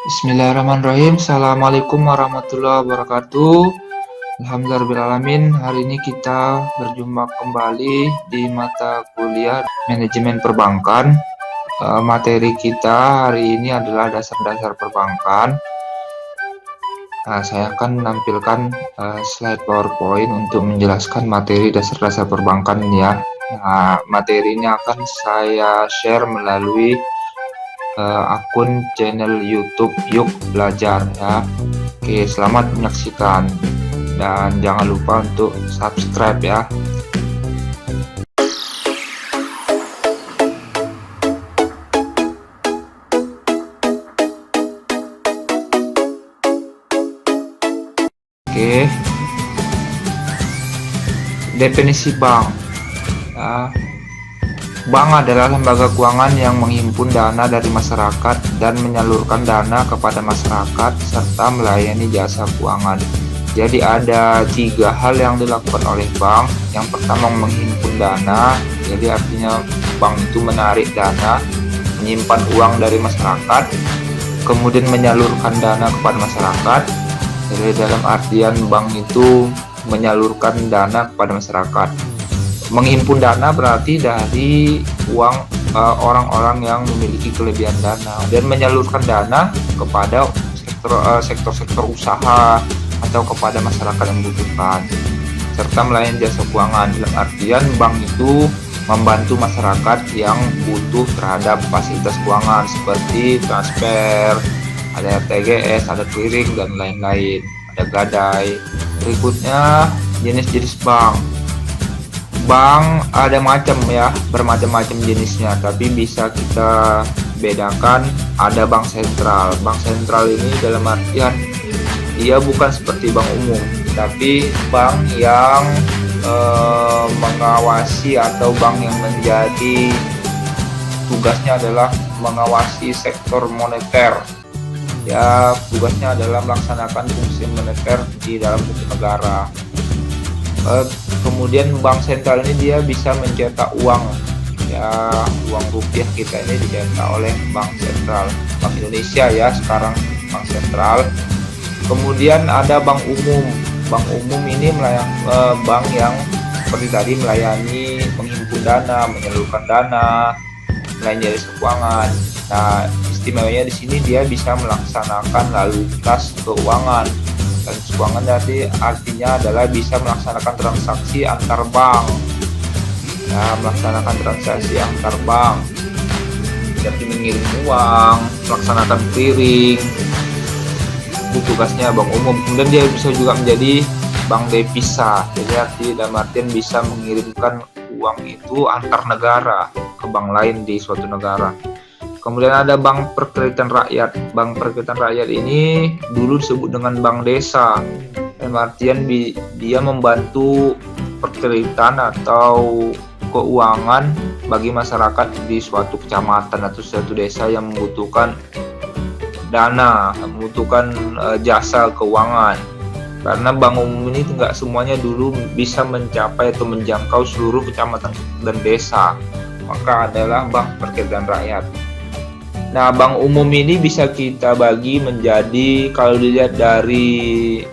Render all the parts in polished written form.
Bismillahirrahmanirrahim. Assalamualaikum warahmatullahi wabarakatuh. Alhamdulillahirrahmanirrahim. Hari ini kita berjumpa kembali di mata kuliah manajemen perbankan. Materi kita hari ini adalah dasar-dasar perbankan. Saya akan menampilkan slide PowerPoint untuk menjelaskan materi dasar-dasar perbankan ya. Materi ini akan saya share melalui akun channel YouTube Yuk Belajar ya. Oke, selamat menyaksikan dan jangan lupa untuk subscribe ya. Oke, definisi bank ya. Bank adalah lembaga keuangan yang menghimpun dana dari masyarakat dan menyalurkan dana kepada masyarakat serta melayani jasa keuangan. Jadi ada 3 hal yang dilakukan oleh bank. Yang pertama menghimpun dana, jadi artinya bank itu menarik dana, menyimpan uang dari masyarakat, kemudian menyalurkan dana kepada masyarakat. Jadi dalam artian bank itu menyalurkan dana kepada masyarakat. Mengimpun dana berarti dari uang orang-orang yang memiliki kelebihan dana dan menyalurkan dana kepada sektor-sektor usaha atau kepada masyarakat yang membutuhkan serta melayani jasa keuangan. Dalam artian bank itu membantu masyarakat yang butuh terhadap fasilitas keuangan seperti transfer, ada RTGS, ada clearing dan lain-lain, ada gadai. Berikutnya jenis-jenis bank. Bank ada bermacam-macam jenisnya, tapi bisa kita bedakan. Ada bank sentral. Bank sentral ini dalam artian ia bukan seperti bank umum, tapi bank yang mengawasi atau bank yang menjadi tugasnya adalah mengawasi sektor moneter. Ya, tugasnya adalah melaksanakan fungsi moneter di dalam suatu negara. Kemudian bank sentral ini dia bisa mencetak uang ya, uang rupiah kita ini dicetak oleh bank sentral, Bank Indonesia ya sekarang bank sentral. Kemudian ada bank umum. Bank umum ini bank yang seperti tadi melayani menghimpun dana, menyalurkan dana, melayani jasa keuangan. Nah, istimewanya di sini dia bisa melaksanakan lalu lintas keuangan. Keuangan jadi artinya adalah bisa melaksanakan transaksi antar bank ya, melaksanakan transaksi antar bank seperti mengirim uang, melaksanakan clearing, itu tugasnya bank umum. Kemudian dia bisa juga menjadi bank devisa, jadi dalam artian bisa mengirimkan uang itu antar negara ke bank lain di suatu negara. Kemudian ada bank perkreditan rakyat. Bank perkreditan rakyat ini dulu disebut dengan bank desa. Dalam artian dia membantu perkreditan atau keuangan bagi masyarakat di suatu kecamatan atau suatu desa yang membutuhkan dana, membutuhkan jasa keuangan. Karena bank umum ini tidak semuanya dulu bisa mencapai atau menjangkau seluruh kecamatan dan desa, maka adalah bank perkreditan rakyat. Nah, bank umum ini bisa kita bagi menjadi, kalau dilihat dari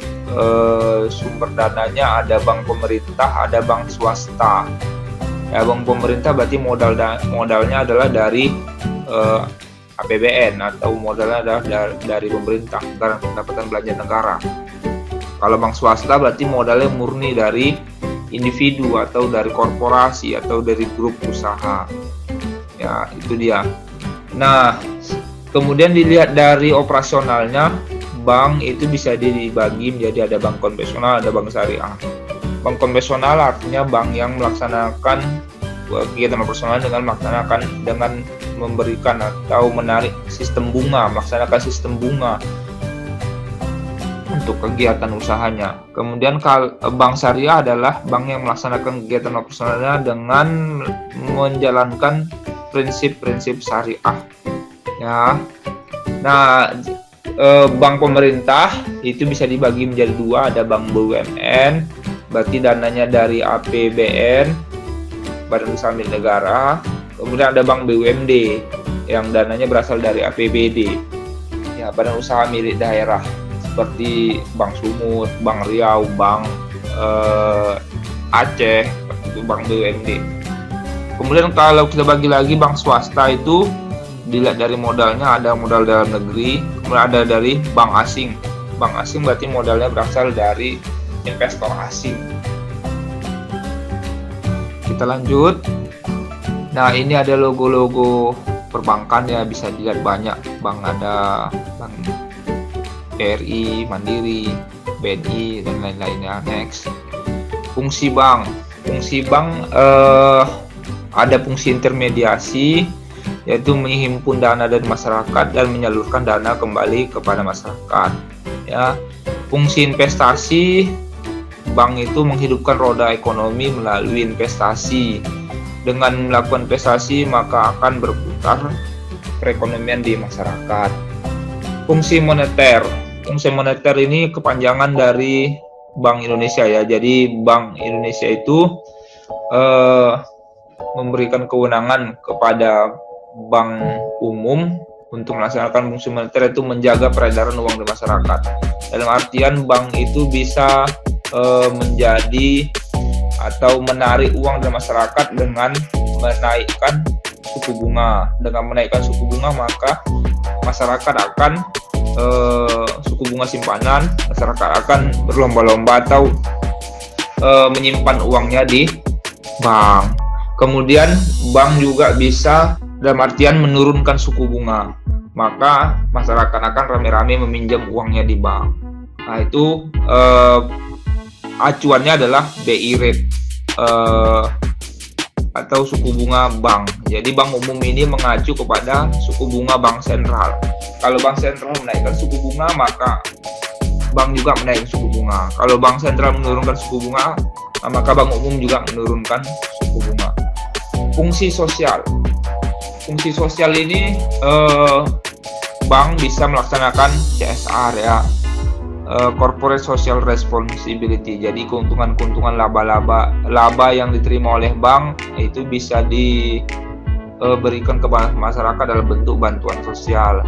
sumber dananya, ada bank pemerintah, ada bank swasta. Ya, bank pemerintah berarti modalnya adalah dari APBN atau modalnya adalah dari pemerintah, anggaran pendapatan belanja negara. Kalau bank swasta berarti modalnya murni dari individu atau dari korporasi atau dari grup usaha. Ya, itu dia. Nah, kemudian dilihat dari operasionalnya, bank itu bisa dibagi menjadi ada bank konvensional, ada bank syariah. Bank konvensional artinya bank yang melaksanakan kegiatan operasional dengan memberikan atau menarik sistem bunga, melaksanakan sistem bunga untuk kegiatan usahanya. Kemudian bank syariah adalah bank yang melaksanakan kegiatan operasionalnya dengan menjalankan prinsip-prinsip syariah ya. Nah, bank pemerintah itu bisa dibagi menjadi 2, ada bank BUMN berarti dananya dari APBN, Badan Usaha Milik Negara. Kemudian ada bank BUMD yang dananya berasal dari APBD. Ya, ya, badan usaha milik daerah seperti Bank Sumut, Bank Riau, Bank Aceh, itu Bank BUMD. Kemudian kalau kita bagi lagi bank swasta itu dilihat dari modalnya, ada modal dalam negeri, kemudian ada dari bank asing. Bank asing berarti modalnya berasal dari investor asing. Kita lanjut. Nah, ini ada logo-logo perbankan ya, bisa dilihat banyak bank, ada Bank BRI, Mandiri, BNI, dan lain-lainnya. Next, fungsi bank. Fungsi bank ada fungsi intermediasi, yaitu menghimpun dana dari masyarakat dan menyalurkan dana kembali kepada masyarakat. Ya, fungsi investasi, bank itu menghidupkan roda ekonomi melalui investasi. Dengan melakukan investasi maka akan berputar perekonomian di masyarakat. Fungsi moneter. Fungsi moneter ini kepanjangan dari Bank Indonesia ya. Jadi Bank Indonesia itu memberikan kewenangan kepada bank umum untuk melaksanakan fungsi moneter, itu menjaga peredaran uang di masyarakat. Dalam artian bank itu bisa menjadi atau menarik uang dari masyarakat dengan menaikkan suku bunga. Dengan menaikkan suku bunga maka masyarakat akan suku bunga simpanan, masyarakat akan berlomba-lomba atau menyimpan uangnya di bank. Kemudian bank juga bisa dalam artian menurunkan suku bunga, maka masyarakat akan rame-rame meminjam uangnya di bank. Nah, itu acuannya adalah BI rate atau suku bunga bank. Jadi bank umum ini mengacu kepada suku bunga bank sentral. Kalau bank sentral menaikkan suku bunga, maka bank juga menaikkan suku bunga. Kalau bank sentral menurunkan suku bunga, maka bank umum juga menurunkan suku bunga. Fungsi sosial. Fungsi sosial ini bank bisa melaksanakan CSR ya, Corporate Social Responsibility. Jadi keuntungan-keuntungan laba yang diterima oleh bank itu bisa diberikan kepada masyarakat dalam bentuk bantuan sosial.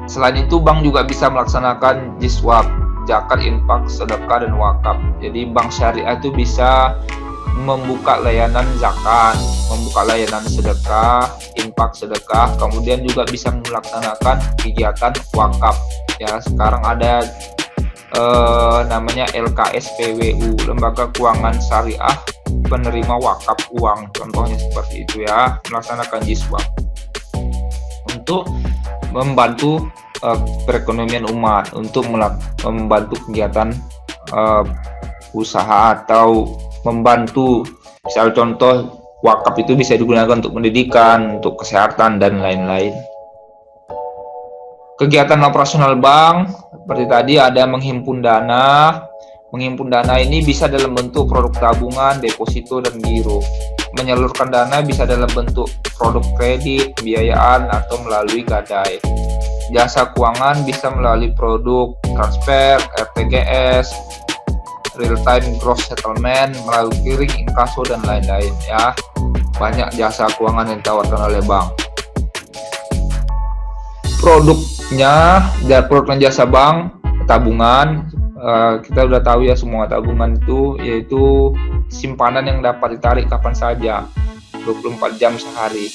Selain itu bank juga bisa melaksanakan jiswab, zakat, infak, sedekah, dan wakaf. Jadi bank syariah itu bisa membuka layanan zakat, membuka layanan sedekah, infak, sedekah, kemudian juga bisa melaksanakan kegiatan wakaf. Ya, sekarang ada namanya LKSPWU, Lembaga Keuangan Syariah Penerima Wakaf Uang, contohnya seperti itu ya, melaksanakan jiswab untuk membantu perekonomian umat, untuk membantu kegiatan usaha atau membantu. Misal contoh wakaf itu bisa digunakan untuk pendidikan, untuk kesehatan, dan lain-lain. Kegiatan operasional bank seperti tadi ada menghimpun dana. Menghimpun dana ini bisa dalam bentuk produk tabungan, deposito, dan giro. Menyalurkan dana bisa dalam bentuk produk kredit, pembiayaan, atau melalui gadai. Jasa keuangan bisa melalui produk transfer, RTGS, real time gross settlement, melalui clearing, inkaso, dan lain-lain ya. Banyak jasa keuangan yang ditawarkan oleh bank. Produknya dan produk dan jasa bank, tabungan, kita udah tahu ya semua, tabungan itu yaitu simpanan yang dapat ditarik kapan saja, 24 jam sehari.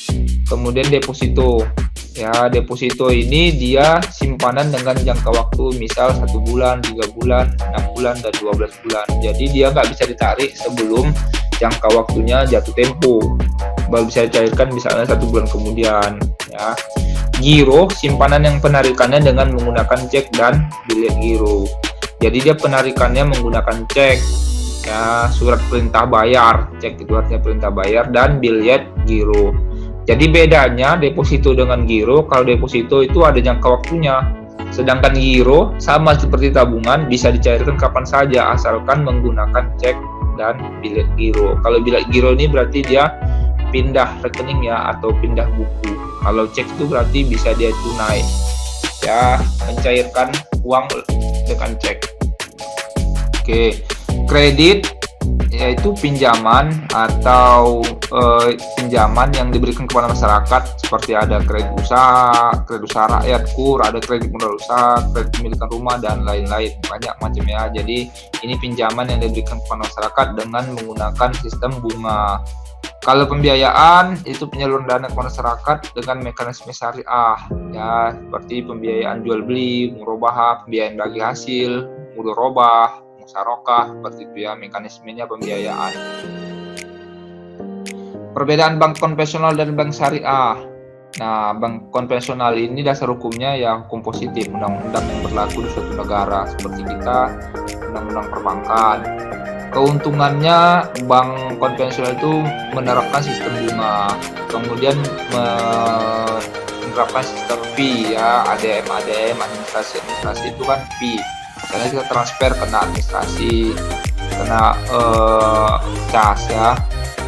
Kemudian deposito. Ya, deposito ini dia simpanan dengan jangka waktu misal 1 bulan, 3 bulan, 6 bulan, dan 12 bulan. Jadi dia nggak bisa ditarik sebelum jangka waktunya jatuh tempo. Baru bisa dicairkan misalnya 1 bulan kemudian. Ya. Giro, simpanan yang penarikannya dengan menggunakan cek dan bilet giro. Jadi dia penarikannya menggunakan cek, ya, surat perintah bayar. Cek itu artinya perintah bayar, dan bilet giro. Jadi bedanya deposito dengan giro, kalau deposito itu ada jangka waktunya, sedangkan giro sama seperti tabungan, bisa dicairkan kapan saja asalkan menggunakan cek dan bilet giro. Kalau bilet giro ini berarti dia pindah rekening ya, atau pindah buku. Kalau cek itu berarti bisa dia tunai, ya, mencairkan uang dengan cek. Oke, kredit yaitu pinjaman atau pinjaman yang diberikan kepada masyarakat, seperti ada kredit usaha rakyat, KUR, ada kredit modal usaha, kredit pemilikan rumah, dan lain-lain, banyak macamnya. Jadi ini pinjaman yang diberikan kepada masyarakat dengan menggunakan sistem bunga. Kalau pembiayaan itu penyaluran dana ke masyarakat dengan mekanisme syariah, ya, seperti pembiayaan jual beli, murabahah, pembiayaan bagi hasil, mudharabah, musyarakah, seperti itu ya mekanismenya pembiayaan. Perbedaan bank konvensional dan bank syariah. Nah, bank konvensional ini dasar hukumnya ya hukum positif, undang-undang yang berlaku di suatu negara, seperti kita undang-undang perbankan. Keuntungannya bank konvensional itu menerapkan sistem bunga, kemudian menerapkan sistem fee ya, ADM, administrasi itu kan fee, karena kita transfer kena administrasi, kena cas ya.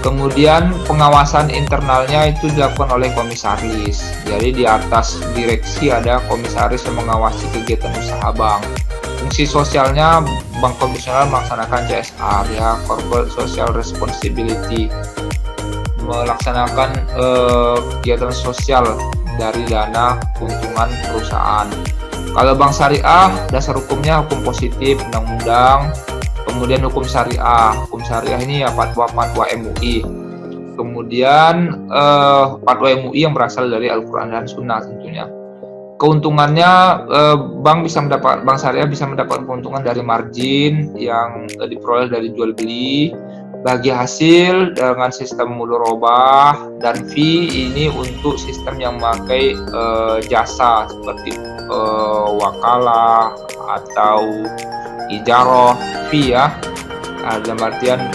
Kemudian pengawasan internalnya itu dilakukan oleh komisaris, jadi di atas direksi ada komisaris yang mengawasi kegiatan usaha bank. Fungsi sosialnya bank konvensional melaksanakan CSR ya, Corporate Social Responsibility, melaksanakan kegiatan sosial dari dana keuntungan perusahaan. Kalau bank syariah dasar hukumnya hukum positif, undang-undang, kemudian hukum syariah ini ya fatwa MUI, kemudian fatwa MUI yang berasal dari Al-Quran dan Sunnah tentunya. Keuntungannya bank syariah bisa mendapat keuntungan dari margin yang diperoleh dari jual beli, bagi hasil dengan sistem mudharabah, dan fee ini untuk sistem yang memakai jasa seperti wakalah atau ijarah fee ya, dalam artian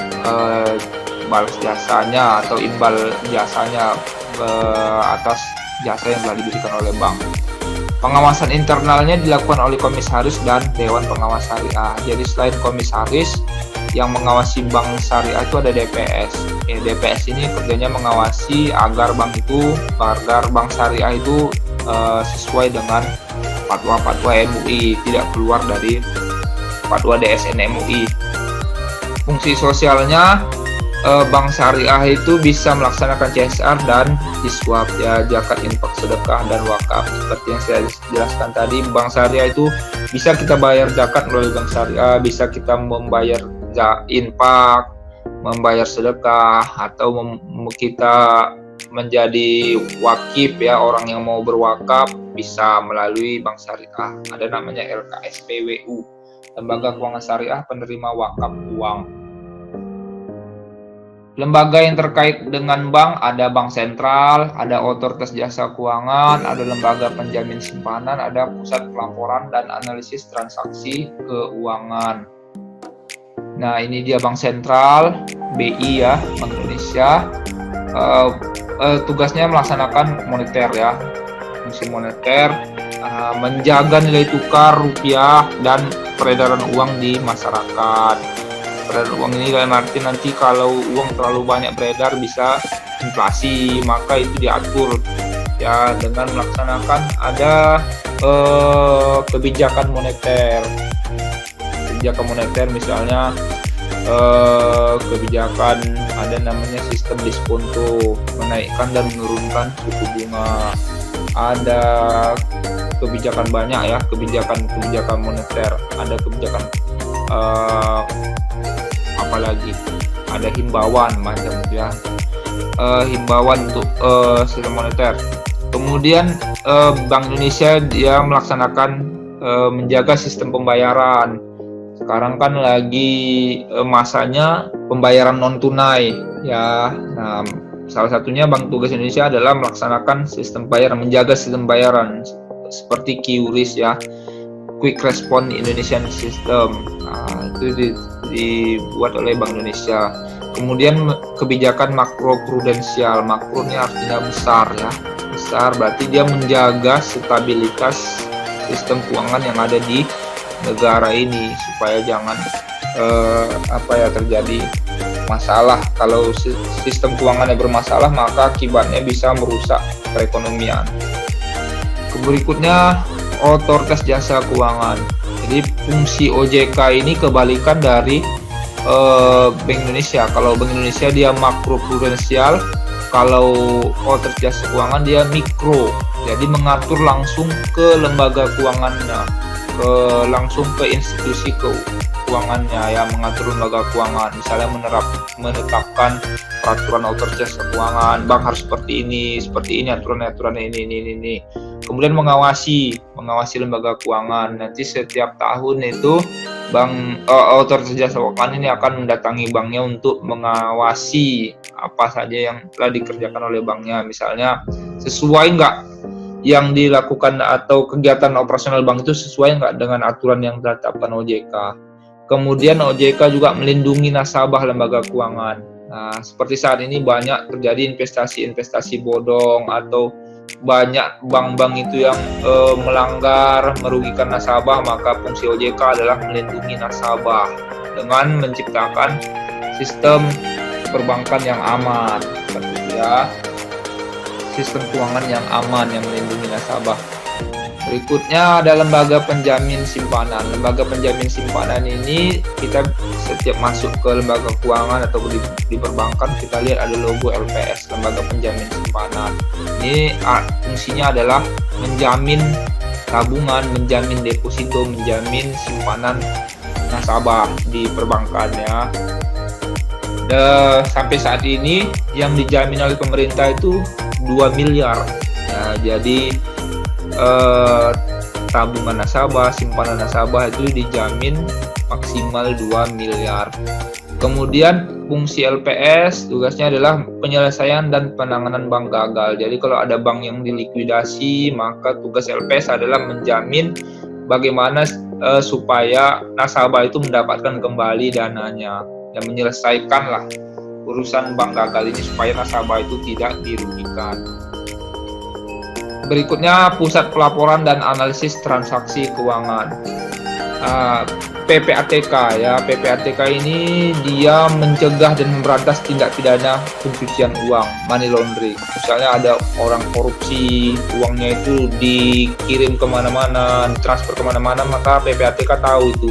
balas jasanya atau imbal jasanya atas jasa yang telah diberikan oleh bank. Pengawasan internalnya dilakukan oleh komisaris dan Dewan Pengawas Syariah. Jadi selain komisaris, yang mengawasi bank syariah itu ada DPS. DPS ini kerjanya mengawasi agar bank bank syariah itu sesuai dengan fatwa MUI, tidak keluar dari fatwa DSN MUI. Fungsi sosialnya bank syariah itu bisa melaksanakan CSR dan iswab ya, zakat, infak, sedekah, dan wakaf. Seperti yang saya jelaskan tadi, bank syariah itu bisa kita bayar zakat melalui bank syariah, bisa kita membayar infak, membayar sedekah, atau kita menjadi wakif ya, orang yang mau berwakaf bisa melalui bank syariah. Ada namanya LKSPWU, Lembaga Keuangan Syariah Penerima Wakaf Uang. Lembaga yang terkait dengan bank ada bank sentral, ada otoritas jasa keuangan, ada lembaga penjamin simpanan, ada pusat pelaporan dan analisis transaksi keuangan. Nah, ini dia bank sentral, BI ya, Bank Indonesia. Tugasnya melaksanakan moneter ya, fungsi moneter, menjaga nilai tukar rupiah dan peredaran uang di masyarakat. Peredaran uang ini dalam arti nanti kalau uang terlalu banyak beredar bisa inflasi, maka itu diatur ya dengan melaksanakan ada kebijakan moneter. Kebijakan moneter misalnya kebijakan ada namanya sistem diskonto, menaikkan dan menurunkan suku bunga. Ada kebijakan banyak ya, kebijakan moneter, ada kebijakan apalagi ada himbauan macam ya, himbauan untuk sistem moneter. Kemudian Bank Indonesia dia melaksanakan menjaga sistem pembayaran. Sekarang kan lagi masanya pembayaran non tunai ya. Nah, salah satunya Bank Tugas Indonesia adalah melaksanakan sistem pembayaran, menjaga sistem pembayaran seperti QRIS ya, Quick Response Indonesian System. Nah, itu dibuat oleh Bank Indonesia. Kemudian kebijakan makro prudensial, makro ini artinya besar ya, besar berarti dia menjaga stabilitas sistem keuangan yang ada di negara ini supaya jangan terjadi masalah. Kalau sistem keuangannya bermasalah maka akibatnya bisa merusak perekonomian. Berikutnya otoritas jasa keuangan. Jadi fungsi OJK ini kebalikan dari Bank Indonesia. Kalau Bank Indonesia dia makro prudensial, kalau otoritas jasa keuangan dia mikro, jadi mengatur langsung ke lembaga keuangannya, langsung ke institusi keuangannya ya, mengatur lembaga keuangan, misalnya menetapkan peraturan otoritas jasa keuangan, bank harus seperti ini aturan ini. Kemudian mengawasi lembaga keuangan. Nanti setiap tahun itu bank otoritas jasa keuangan ini akan mendatangi banknya untuk mengawasi apa saja yang telah dikerjakan oleh banknya, misalnya sesuai nggak yang dilakukan atau kegiatan operasional bank itu sesuai nggak dengan aturan yang ditetapkan OJK. Kemudian OJK juga melindungi nasabah lembaga keuangan. Nah, seperti saat ini banyak terjadi investasi bodong, atau banyak bank-bank itu yang melanggar, merugikan nasabah, maka fungsi OJK adalah melindungi nasabah dengan menciptakan sistem perbankan yang aman, seperti itu ya, sistem keuangan yang aman yang melindungi nasabah. Berikutnya ada lembaga penjamin simpanan. Lembaga penjamin simpanan ini kita setiap masuk ke lembaga keuangan atau di perbankan, kita lihat ada logo LPS, lembaga penjamin simpanan. Ini fungsinya adalah menjamin tabungan, menjamin deposito, menjamin simpanan nasabah di perbankan ya. Sampai saat ini yang dijamin oleh pemerintah itu 2 miliar ya, jadi tabungan nasabah, simpanan nasabah itu dijamin maksimal 2 miliar. Kemudian fungsi LPS tugasnya adalah penyelesaian dan penanganan bank gagal. Jadi kalau ada bank yang dilikuidasi, maka tugas LPS adalah menjamin bagaimana supaya nasabah itu mendapatkan kembali dananya dan menyelesaikanlah urusan bank gagal ini supaya nasabah itu tidak dirugikan. Berikutnya pusat pelaporan dan analisis transaksi keuangan, PPATK ya. PPATK ini dia mencegah dan memberantas tindak pidana pencucian uang, money laundering. Misalnya ada orang korupsi, uangnya itu dikirim kemana-mana, transfer kemana-mana, maka PPATK tahu itu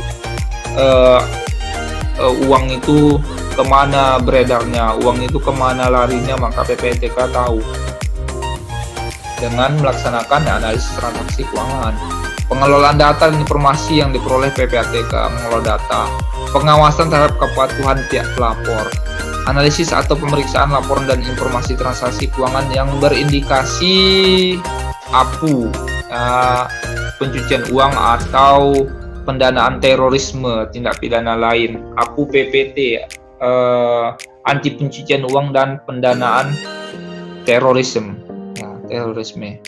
uang itu kemana beredarnya, uang itu kemana larinya, maka PPATK tahu dengan melaksanakan analisis transaksi keuangan. Pengelolaan data dan informasi yang diperoleh PPATK, mengelola data, pengawasan terhadap kepatuhan pihak pelapor, analisis atau pemeriksaan laporan dan informasi transaksi keuangan yang berindikasi APU, pencucian uang atau pendanaan terorisme, tindak pidana lain, APU PPT, anti pencucian uang dan pendanaan terorisme. Terorisme.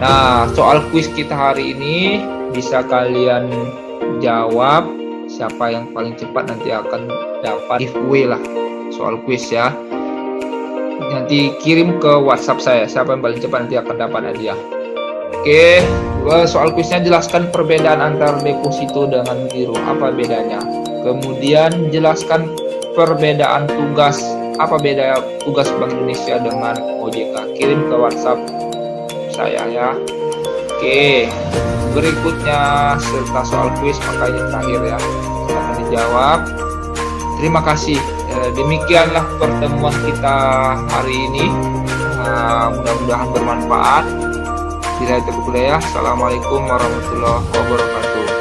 Nah, soal kuis kita hari ini bisa kalian jawab. Siapa yang paling cepat nanti akan dapat giveaway lah soal kuis ya. Nanti kirim ke WhatsApp saya. Siapa yang paling cepat nanti akan dapat hadiah. Oke, soal kuisnya jelaskan perbedaan antara deposito dengan giro. Apa bedanya? Kemudian jelaskan perbedaan tugas. Apa beda tugas Bank Indonesia dengan OJK? Kirim ke WhatsApp saya ya. Oke, berikutnya serta soal kuis, maka ini terakhir ya, akan dijawab. Terima kasih. Demikianlah pertemuan kita hari ini. Mudah-mudahan bermanfaat. Bila itu ya. Assalamualaikum warahmatullahi wabarakatuh.